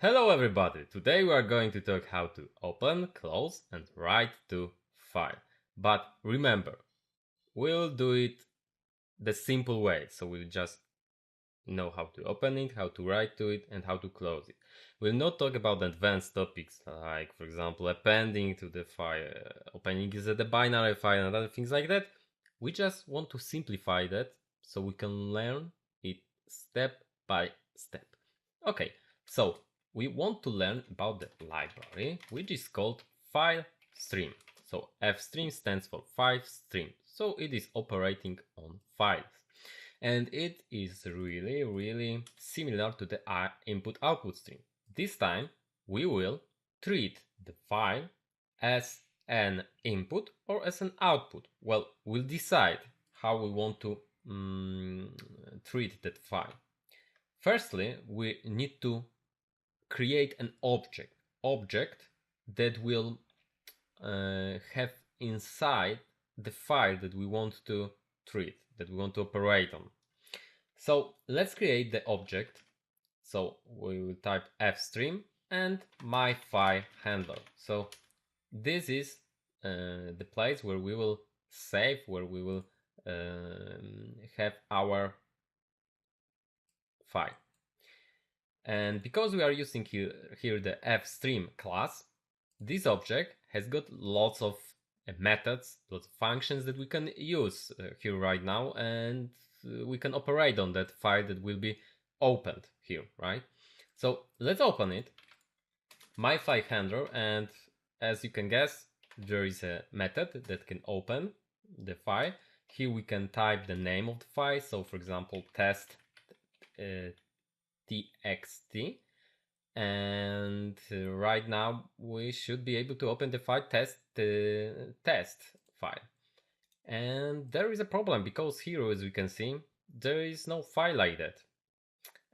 Hello everybody, today we are going to talk how to open, close and write to file. But remember, we'll do it the simple way, so we'll just know how to open it, how to write to it and how to close it. We'll not talk about advanced topics like, for example, appending to the file, opening is the binary file and other things like that. We just want to simplify that so we can learn it step by step. Okay, so we want to learn about the library, which is called fstream. So fstream stands for file stream, so it is operating on files. And it is really similar to the input-output stream. This time we will treat the file as an input or as an output. Well, we'll decide how we want to treat that file. Firstly, we need to create an object that will have inside the file that we want to treat, that we want to operate on. So let's create the object. So we will type fstream and my file handler. So this is the place where we will save, where we will have our file. And because we are using here the fstream class, this object has got lots of methods, lots of functions that we can use here right now, and we can operate on that file that will be opened here, right? So let's open it, my file handler, and as you can guess, there is a method that can open the file. Here we can type the name of the file, so for example test txt, and right now we should be able to open the file test file. And there is a problem because here, as we can see, there is no file like that,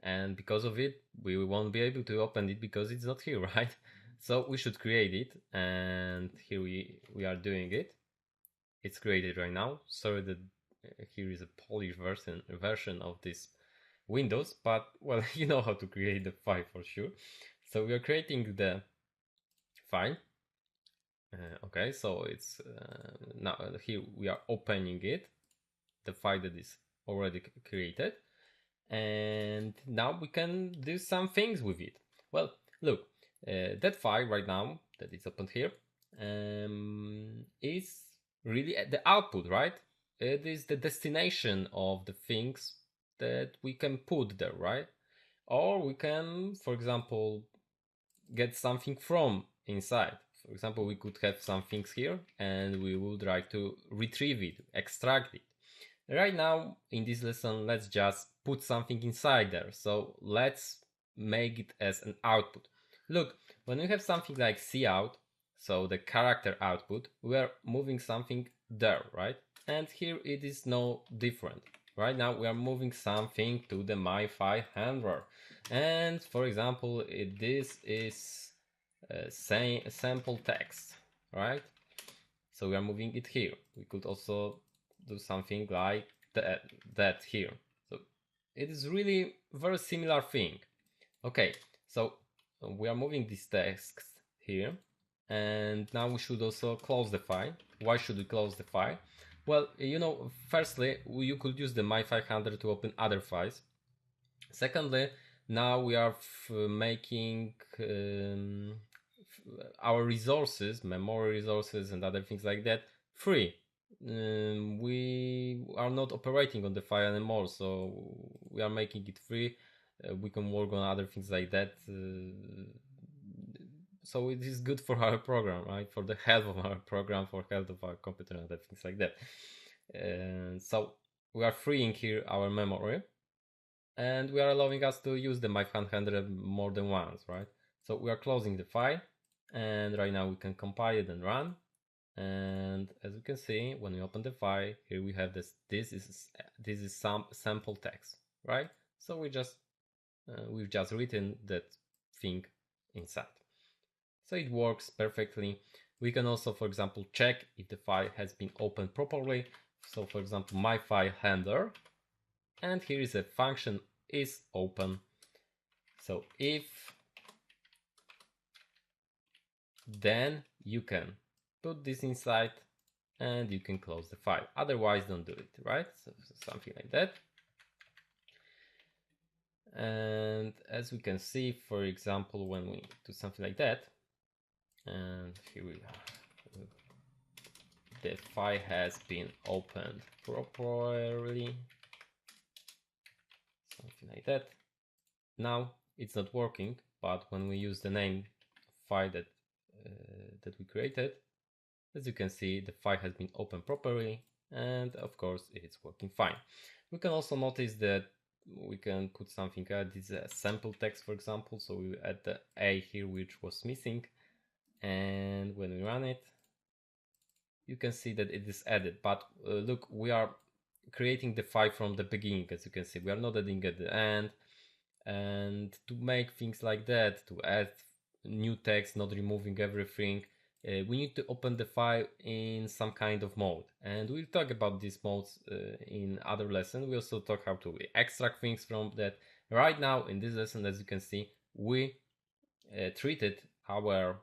and because of it we won't be able to open it because it's not here, right? So we should create it, and here we are doing it. It's created right now. Sorry that here is a Polish version of this Windows, but well, you know how to create the file for sure. So we are creating the file. Okay, so it's now here we are opening it, the file that is already created, and now we can do some things with it. Well, look, that file right now that is opened here is really the output, right? It is the destination of the things that we can put there, right? Or we can, for example, get something from inside. For example, we could have some things here and we would like to retrieve it, extract it. Right now in this lesson, let's just put something inside there. So let's make it as an output. Look, when we have something like cout, so the character output, we are moving something there, right? And here it is no different. Right now we are moving something to the my file handler, and for example this is sample text, right? So we are moving it here. We could also do something like that here. So it is really very similar thing. Okay, so we are moving this text here, and now we should also close the file. Why should we close the file? Well, you know, firstly, you could use the my file handler to open other files. Secondly, now we are making our resources, memory resources and other things like that, free. We are not operating on the file anymore, so we are making it free. We can work on other things like that. So it is good for our program, right? For the health of our program, for health of our computer and other things like that. So we are freeing here our memory, and we are allowing us to use the my file handler more than once, right? So we are closing the file, and right now we can compile it and run. And as you can see, when we open the file, here we have this is some sample text, right? So we've just written that thing inside. So it works perfectly. We can also, for example, check if the file has been opened properly. So for example, my file handler, and here is a function is open. So if then you can put this inside and you can close the file. Otherwise, don't do it, right? So something like that. And as we can see, for example, when we do something like that, and here we are, the file has been opened properly, something like that. Now it's not working, but when we use the name file that we created, as you can see, the file has been opened properly, and of course it's working fine. We can also notice that we can put something, this sample text, for example, so we add the A here, which was missing, and when we run it, you can see that it is added. But look, we are creating the file from the beginning. As you can see, we are not adding at the end. And to make things like that, to add new text, not removing everything, we need to open the file in some kind of mode, and we'll talk about these modes in other lesson. We also talk how to extract things from that. Right now in this lesson, as you can see, we treated our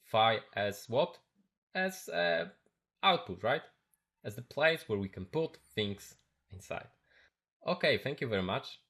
file as what? As output, right? As the place where we can put things inside. Okay, thank you very much.